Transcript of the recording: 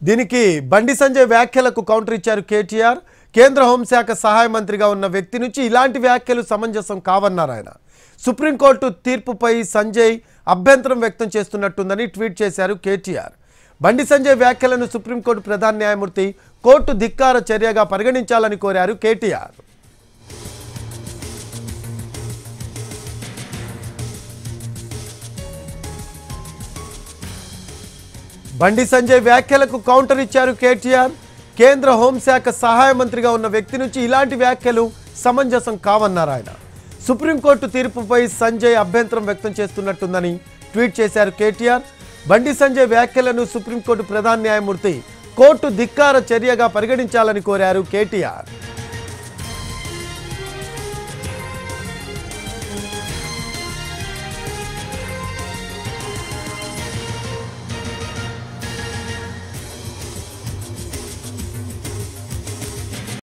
దీనికి బండి సంజయ్ వ్యాఖ్యలకు కౌంటర్ ఇచ్చారు కేటీఆర్. కేంద్ర హోంశాఖ సహాయ మంత్రిగా ఉన్న వ్యక్తి నుంచి ఇలాంటి వ్యాఖ్యలు సమంజసం కావన్నారు ఆయన. సుప్రీంకోర్టు తీర్పుపై సంజయ్ అభ్యంతరం వ్యక్తం చేస్తున్నట్టుందని ట్వీట్ చేశారు కేటీఆర్. బండి సంజయ్ వ్యాఖ్యలను సుప్రీంకోర్టు ప్రధాన న్యాయమూర్తి కోర్టు ధిక్కార చర్యగా పరిగణించాలని కోరారు కేటీఆర్. బండి సంజయ్ వ్యాఖ్యలకు కౌంటర్ ఇచ్చారు కేటీఆర్. కేంద్ర హోంశాఖ సహాయ మంత్రిగా ఉన్న వ్యక్తి నుంచి ఇలాంటి వ్యాఖ్యలు సమంజసం కావన్నారు ఆయన. సుప్రీంకోర్టు తీర్పుపై సంజయ్ అభ్యంతరం వ్యక్తం చేస్తున్నట్టుందని ట్వీట్ చేశారు కేటీఆర్. బండి సంజయ్ వ్యాఖ్యలను సుప్రీంకోర్టు ప్రధాన న్యాయమూర్తి కోర్టు ధిక్కార చర్యగా పరిగణించాలని కోరారు కేటీఆర్.